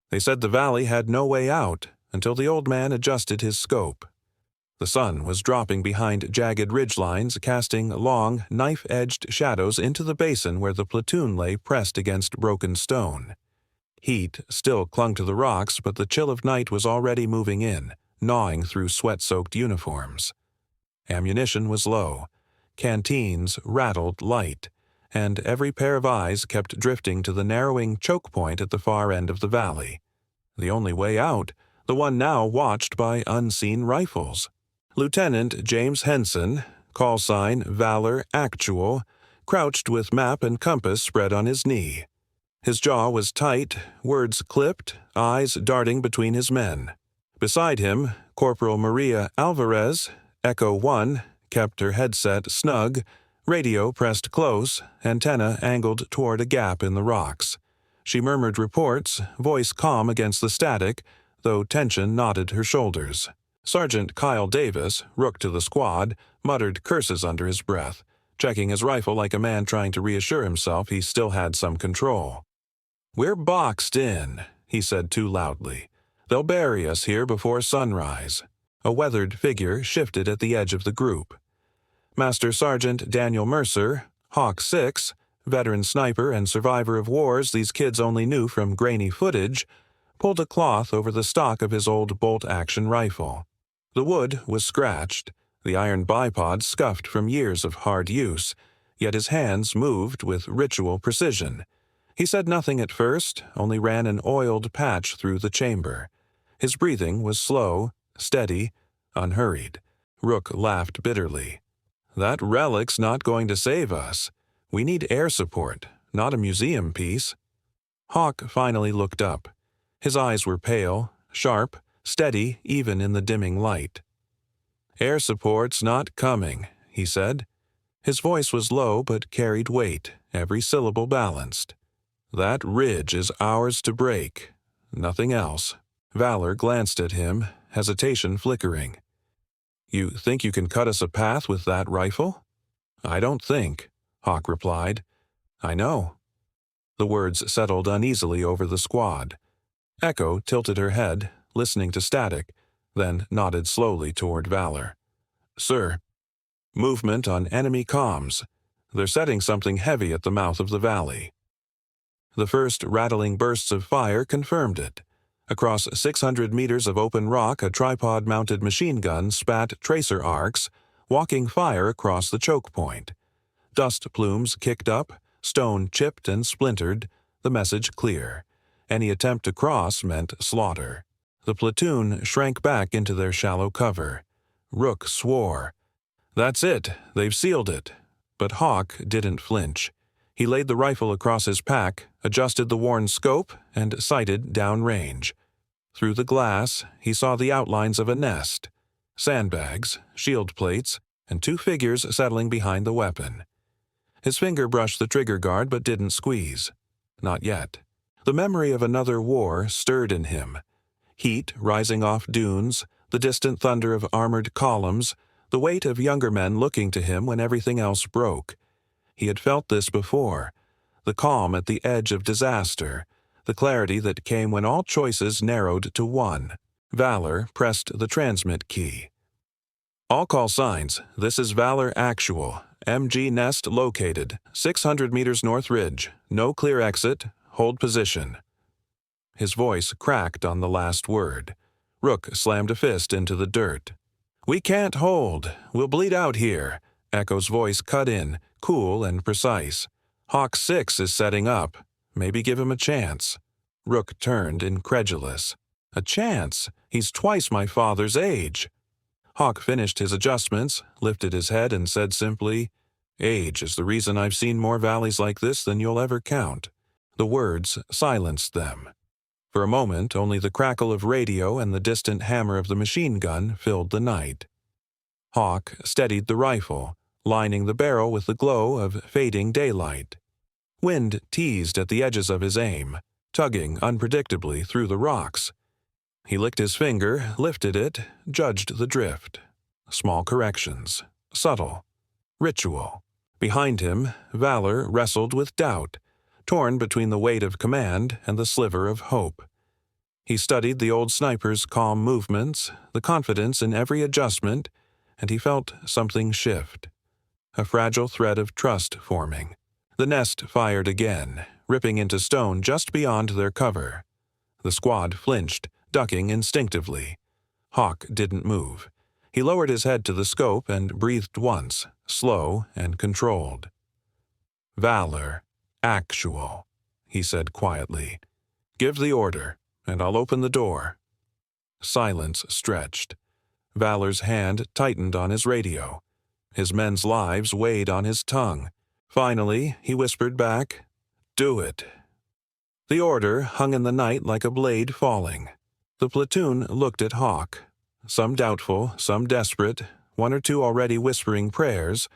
They said the valley had no way out until the old man adjusted his scope. The sun was dropping behind jagged ridgelines, casting long, knife-edged shadows into the basin where the platoon lay pressed against broken stone. Heat still clung to the rocks, but the chill of night was already moving in, gnawing through sweat-soaked uniforms. Ammunition was low, canteens rattled light, and every pair of eyes kept drifting to the narrowing choke point at the far end of the valley. The only way out, the one now watched by unseen rifles. Lieutenant James Henson, call sign Valor Actual, crouched with map and compass spread on his knee. His jaw was tight, words clipped, eyes darting between his men. Beside him, Corporal Maria Alvarez, Echo 1, kept her headset snug, radio pressed close, antenna angled toward a gap in the rocks. She murmured reports, voice calm against the static, though tension knotted her shoulders. Sergeant Kyle Davis, rook to the squad, muttered curses under his breath, checking his rifle like a man trying to reassure himself he still had some control. "We're boxed in," he said too loudly. "They'll bury us here before sunrise." A weathered figure shifted at the edge of the group. Master Sergeant Daniel Mercer, Hawk 6, veteran sniper and survivor of wars these kids only knew from grainy footage, pulled a cloth over the stock of his old bolt-action rifle. The wood was scratched, the iron bipod scuffed from years of hard use, yet his hands moved with ritual precision. He said nothing at first, only ran an oiled patch through the chamber. His breathing was slow, steady, unhurried. Rook laughed bitterly. "That relic's not going to save us. We need air support, not a museum piece." Hawk finally looked up. His eyes were pale, sharp, steady even in the dimming light. "Air support's not coming," he said. His voice was low but carried weight, every syllable balanced. "That ridge is ours to break. Nothing else." Valor glanced at him, hesitation flickering. "You think you can cut us a path with that rifle?" "I don't think," Hawk replied. "I know." The words settled uneasily over the squad. Echo tilted her head, listening to static, then nodded slowly toward Valor. "Sir, movement on enemy comms. They're setting something heavy at the mouth of the valley." The first rattling bursts of fire confirmed it. Across 600 meters of open rock, a tripod-mounted machine gun spat tracer arcs, walking fire across the choke point. Dust plumes kicked up, stone chipped and splintered, the message clear. Any attempt to cross meant slaughter. The platoon shrank back into their shallow cover. Rook swore. "That's it, they've sealed it." But Hawk didn't flinch. He laid the rifle across his pack, adjusted the worn scope, and sighted downrange. Through the glass, he saw the outlines of a nest, sandbags, shield plates, and two figures settling behind the weapon. His finger brushed the trigger guard but didn't squeeze. Not yet. The memory of another war stirred in him. Heat rising off dunes, the distant thunder of armored columns, the weight of younger men looking to him when everything else broke. He had felt this before. The calm at the edge of disaster, the clarity that came when all choices narrowed to one. Valor pressed the transmit key. "All call signs. This is Valor Actual. MG nest located. 600 meters north ridge. No clear exit. Hold position." His voice cracked on the last word. Rook slammed a fist into the dirt. "We can't hold. We'll bleed out here." Echo's voice cut in, cool and precise. "Hawk 6 is setting up. Maybe give him a chance." Rook turned, incredulous. "A chance? He's twice my father's age." Hawk finished his adjustments, lifted his head, and said simply, "Age is the reason I've seen more valleys like this than you'll ever count." The words silenced them. For a moment, only the crackle of radio and the distant hammer of the machine gun filled the night. Hawk steadied the rifle, lining the barrel with the glow of fading daylight. Wind teased at the edges of his aim, tugging unpredictably through the rocks. He licked his finger, lifted it, judged the drift. Small corrections. Subtle. Ritual. Behind him, Valor wrestled with doubt, torn between the weight of command and the sliver of hope. He studied the old sniper's calm movements, the confidence in every adjustment, and he felt something shift. A fragile thread of trust forming. The nest fired again, ripping into stone just beyond their cover. The squad flinched, ducking instinctively. Hawk didn't move. He lowered his head to the scope and breathed once, slow and controlled. "Valor. Actual," he said quietly. "Give the order, and I'll open the door." Silence stretched. Valor's hand tightened on his radio. His men's lives weighed on his tongue. Finally, he whispered back, "Do it." The order hung in the night like a blade falling. The platoon looked at Hawk, some doubtful, some desperate, one or two already whispering prayers.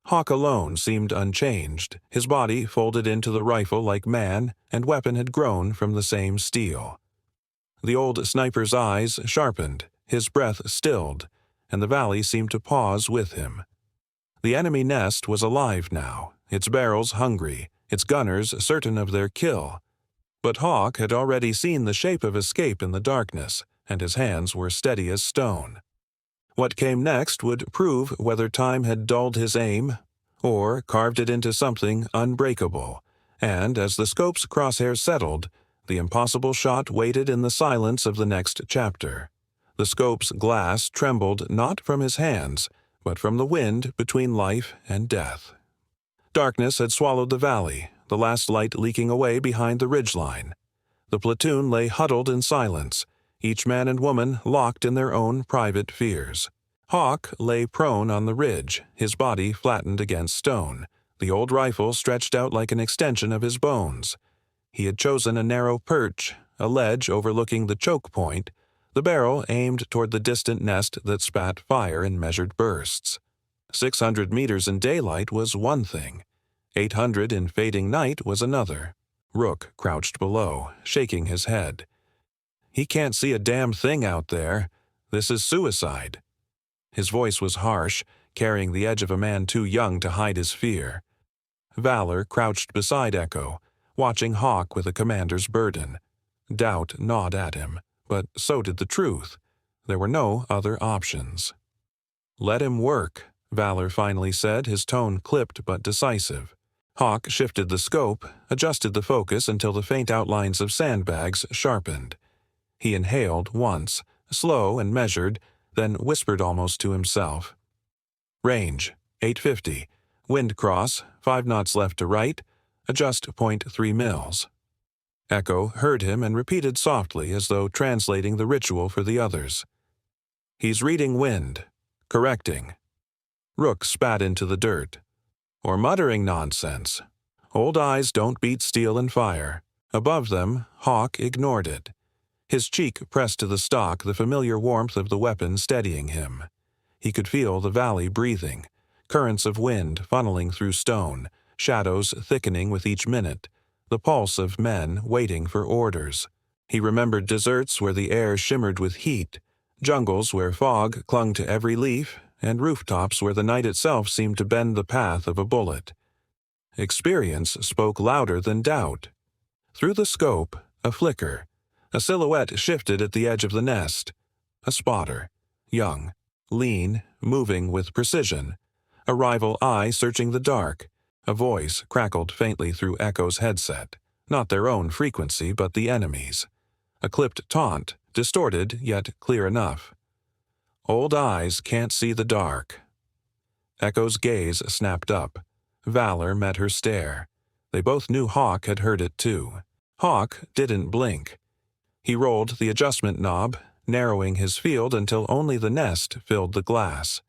Hawk alone seemed unchanged, his body folded into the rifle like man and weapon had grown from the same steel. The old sniper's eyes sharpened, his breath stilled, and the valley seemed to pause with him. The enemy nest was alive now, its barrels hungry, its gunners certain of their kill. But Hawk had already seen the shape of escape in the darkness, and his hands were steady as stone. What came next would prove whether time had dulled his aim or carved it into something unbreakable, and as the scope's crosshairs settled, the impossible shot waited in the silence of the next chapter. The scope's glass trembled not from his hands, but from the wind between life and death. Darkness had swallowed the valley, the last light leaking away behind the ridgeline. The platoon lay huddled in silence, each man and woman locked in their own private fears. Hawk lay prone on the ridge, his body flattened against stone, the old rifle stretched out like an extension of his bones. He had chosen a narrow perch, a ledge overlooking the choke point, the barrel aimed toward the distant nest that spat fire in measured bursts. 600 meters in daylight was one thing. 800 in fading night was another. Rook crouched below, shaking his head. "He can't see a damn thing out there. This is suicide." His voice was harsh, carrying the edge of a man too young to hide his fear. Valor crouched beside Echo, watching Hawk with a commander's burden. Doubt gnawed at him, but so did the truth. There were no other options. "Let him work," Valor finally said, his tone clipped but decisive. Hawk shifted the scope, adjusted the focus until the faint outlines of sandbags sharpened. He inhaled once, slow and measured, then whispered almost to himself. "Range, 850. Wind cross, 5 knots left to right. Adjust .3 mils." Echo heard him and repeated softly as though translating the ritual for the others. "He's reading wind. Correcting." Rook spat into the dirt. "Or muttering nonsense. Old eyes don't beat steel and fire." Above them, Hawk ignored it. His cheek pressed to the stock, the familiar warmth of the weapon steadying him. He could feel the valley breathing, currents of wind funneling through stone, shadows thickening with each minute, the pulse of men waiting for orders. He remembered deserts where the air shimmered with heat, jungles where fog clung to every leaf, and rooftops where the night itself seemed to bend the path of a bullet. Experience spoke louder than doubt. Through the scope, a flicker. A silhouette shifted at the edge of the nest. A spotter. Young. Lean. Moving with precision. A rival eye searching the dark. A voice crackled faintly through Echo's headset. Not their own frequency, but the enemy's. A clipped taunt, distorted yet clear enough. "Old eyes can't see the dark." Echo's gaze snapped up. Valor met her stare. They both knew Hawk had heard it too. Hawk didn't blink. He rolled the adjustment knob, narrowing his field until only the nest filled the glass.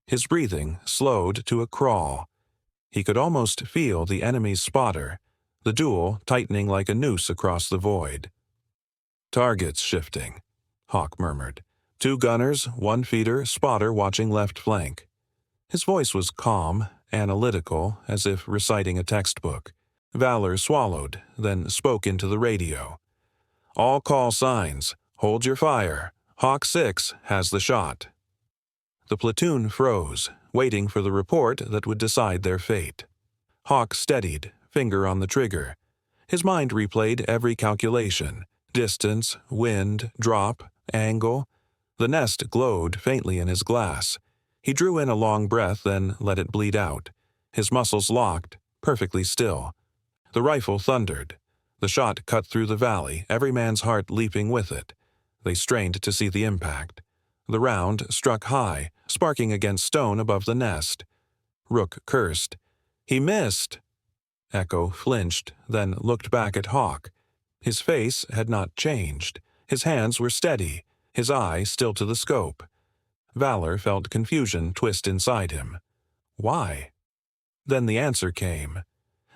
His breathing slowed to a crawl. He could almost feel the enemy's spotter, the duel tightening like a noose across the void. "Targets shifting," Hawk murmured. 2 gunners, 1 feeder, spotter watching left flank. His voice was calm, analytical, as if reciting a textbook. Valor swallowed, then spoke into the radio. "All call signs. Hold your fire. Hawk 6 has the shot." The platoon froze, waiting for the report that would decide their fate. Hawk steadied, finger on the trigger. His mind replayed every calculation. Distance, wind, drop, angle. The nest glowed faintly in his glass. He drew in a long breath, then let it bleed out. His muscles locked, perfectly still. The rifle thundered. The shot cut through the valley, every man's heart leaping with it. They strained to see the impact. The round struck high, sparking against stone above the nest. Rook cursed. He missed! Echo flinched, then looked back at Hawk. His face had not changed. His hands were steady, his eye still to the scope. Valor felt confusion twist inside him. Why? Then the answer came.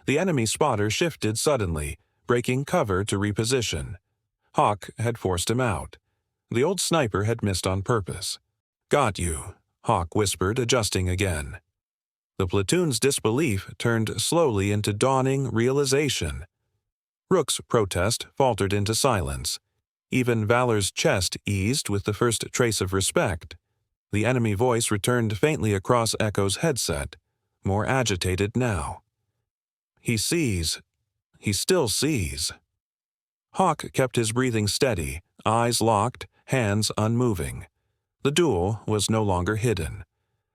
The enemy spotter shifted suddenly, breaking cover to reposition. Hawk had forced him out. The old sniper had missed on purpose. "Got you," Hawk whispered, adjusting again. The platoon's disbelief turned slowly into dawning realization. Rook's protest faltered into silence. Even Valor's chest eased with the first trace of respect. The enemy voice returned faintly across Echo's headset, more agitated now. "He sees. He still sees." Hawk kept his breathing steady, eyes locked, hands unmoving. The duel was no longer hidden.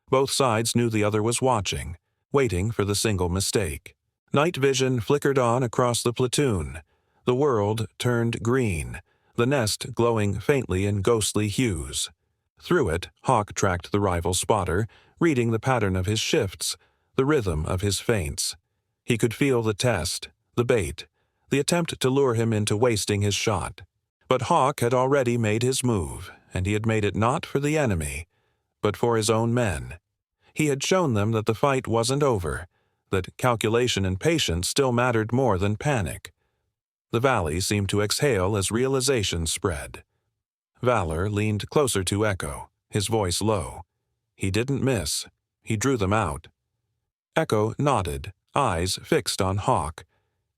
Both sides knew the other was watching, waiting for the single mistake. Night vision flickered on across the platoon. The world turned green, the nest glowing faintly in ghostly hues. Through it, Hawk tracked the rival spotter, reading the pattern of his shifts, the rhythm of his feints. He could feel the test, the bait, the attempt to lure him into wasting his shot. But Hawk had already made his move, and he had made it not for the enemy, but for his own men. He had shown them that the fight wasn't over, that calculation and patience still mattered more than panic. The valley seemed to exhale as realization spread. Valor leaned closer to Echo, his voice low. He didn't miss. He drew them out. Echo nodded, eyes fixed on Hawk.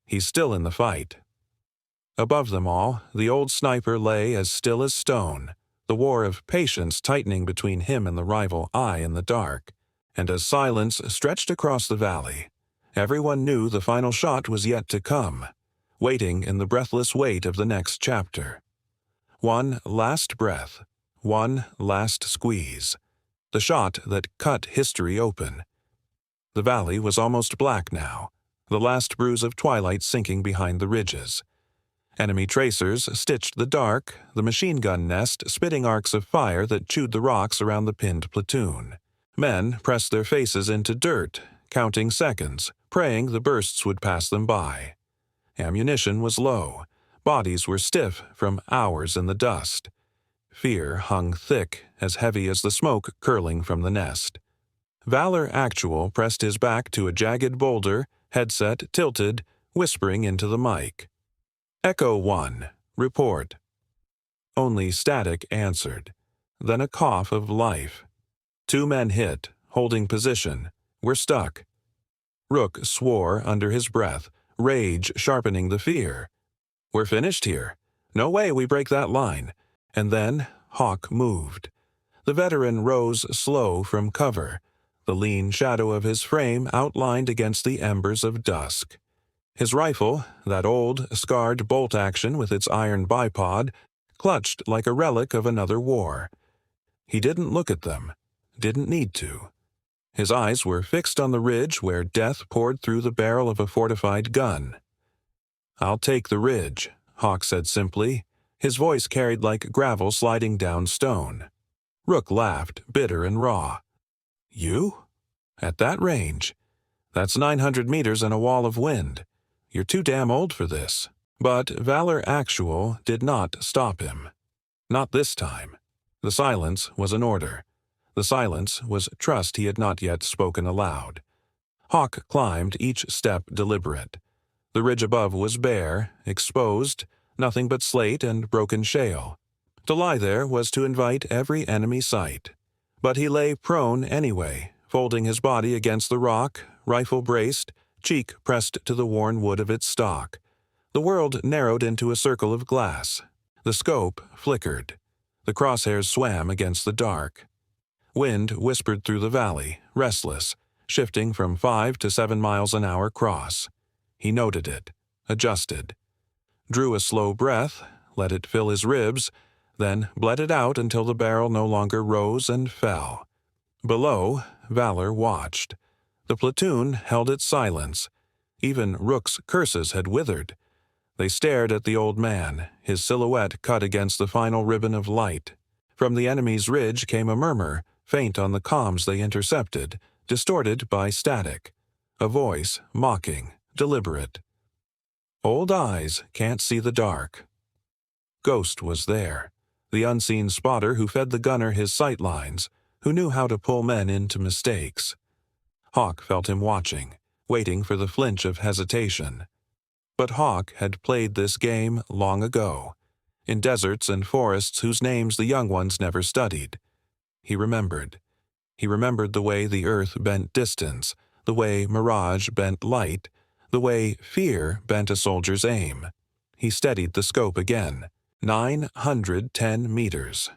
He's still in the fight. Above them all, the old sniper lay as still as stone, the war of patience tightening between him and the rival eye in the dark. And as silence stretched across the valley, everyone knew the final shot was yet to come, waiting in the breathless wait of the next chapter. One last breath, one last squeeze, the shot that cut history open. The valley was almost black now, the last bruise of twilight sinking behind the ridges. Enemy tracers stitched the dark, the machine gun nest spitting arcs of fire that chewed the rocks around the pinned platoon. Men pressed their faces into dirt, counting seconds, praying the bursts would pass them by. Ammunition was low. Bodies were stiff from hours in the dust. Fear hung thick, as heavy as the smoke curling from the nest. Valor Actual pressed his back to a jagged boulder, headset tilted, whispering into the mic. "Echo 1, report." Only static answered. Then a cough of life. 2 men hit, holding position. "We're stuck." Rook swore under his breath, rage sharpening the fear. "We're finished here. No way we break that line." And then Hawk moved. The veteran rose slow from cover, the lean shadow of his frame outlined against the embers of dusk. His rifle, that old, scarred bolt-action with its iron bipod, clutched like a relic of another war. He didn't look at them, didn't need to. His eyes were fixed on the ridge where death poured through the barrel of a fortified gun. "I'll take the ridge," Hawk said simply. His voice carried like gravel sliding down stone. Rook laughed, bitter and raw. "You? At that range? That's 900 meters and a wall of wind. You're too damn old for this." But Valor Actual did not stop him. Not this time. The silence was an order. The silence was trust he had not yet spoken aloud. Hawk climbed each step deliberate. The ridge above was bare, exposed, nothing but slate and broken shale. To lie there was to invite every enemy sight. But he lay prone anyway, folding his body against the rock, rifle braced, cheek pressed to the worn wood of its stock. The world narrowed into a circle of glass. The scope flickered. The crosshairs swam against the dark. Wind whispered through the valley, restless, shifting from 5 to 7 miles an hour cross. He noted it, adjusted. Drew a slow breath, let it fill his ribs, then bled it out until the barrel no longer rose and fell. Below, Valor watched. The platoon held its silence. Even Rook's curses had withered. They stared at the old man, his silhouette cut against the final ribbon of light. From the enemy's ridge came a murmur, faint on the comms they intercepted, distorted by static. A voice, mocking, deliberate. "Old eyes can't see the dark." Ghost was there, the unseen spotter who fed the gunner his sight lines, who knew how to pull men into mistakes. Hawk felt him watching, waiting for the flinch of hesitation. But Hawk had played this game long ago, in deserts and forests whose names the young ones never studied. He remembered. He remembered the way the earth bent distance, the way mirage bent light, the way fear bent a soldier's aim. He steadied the scope again. 910 meters.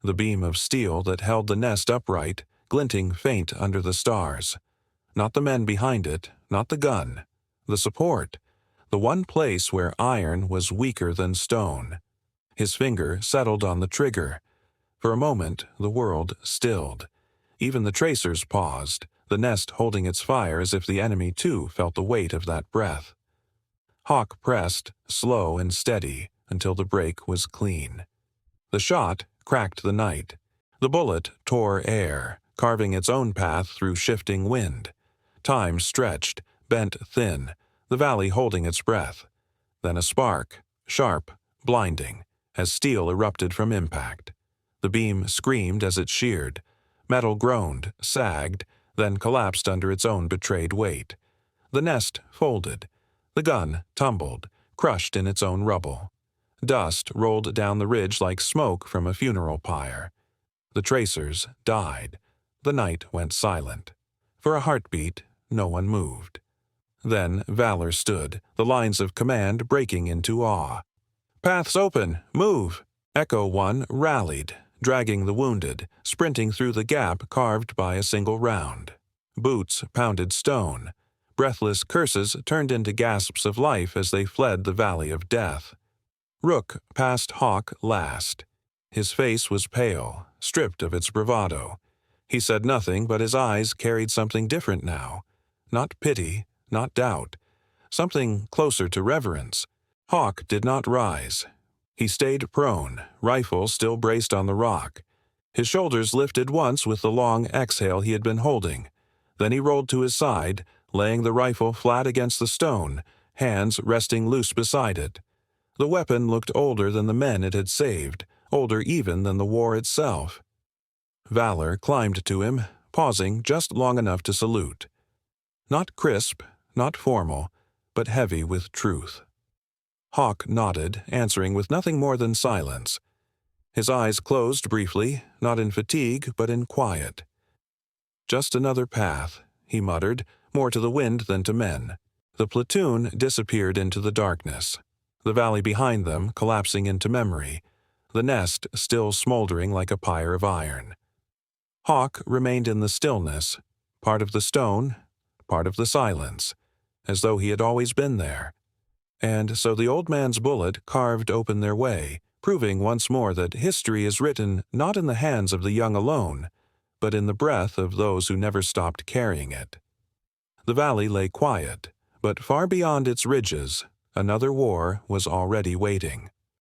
The beam of steel that held the nest upright, glinting faint under the stars. Not the men behind it, not the gun. The support. The one place where iron was weaker than stone. His finger settled on the trigger. For a moment, the world stilled. Even the tracers paused, the nest holding its fire as if the enemy too felt the weight of that breath. Hawk pressed, slow and steady, until the break was clean. The shot cracked the night. The bullet tore air, carving its own path through shifting wind. Time stretched, bent thin, the valley holding its breath. Then a spark, sharp, blinding, as steel erupted from impact. The beam screamed as it sheared. Metal groaned, sagged, then collapsed under its own betrayed weight. The nest folded. The gun tumbled, crushed in its own rubble. Dust rolled down the ridge like smoke from a funeral pyre. The tracers died. The night went silent. For a heartbeat, no one moved. Then Valor stood, the lines of command breaking into awe. "Paths open! Move!" Echo 1 rallied, dragging the wounded, sprinting through the gap carved by a single round. Boots pounded stone. Breathless curses turned into gasps of life as they fled the valley of death. Rook passed Hawk last. His face was pale, stripped of its bravado. He said nothing, but his eyes carried something different now. Not pity, not doubt. Something closer to reverence. Hawk did not rise. He stayed prone, rifle still braced on the rock. His shoulders lifted once with the long exhale he had been holding. Then he rolled to his side, laying the rifle flat against the stone, hands resting loose beside it. The weapon looked older than the men it had saved, older even than the war itself. Valor climbed to him, pausing just long enough to salute. Not crisp, not formal, but heavy with truth. Hawk nodded, answering with nothing more than silence. His eyes closed briefly, not in fatigue, but in quiet. "Just another path," he muttered, more to the wind than to men. The platoon disappeared into the darkness. The valley behind them collapsing into memory, the nest still smoldering like a pyre of iron. Hawk remained in the stillness, part of the stone, part of the silence, as though he had always been there. And so the old man's bullet carved open their way, proving once more that history is written not in the hands of the young alone, but in the breath of those who never stopped carrying it. The valley lay quiet, but far beyond its ridges, another war was already waiting.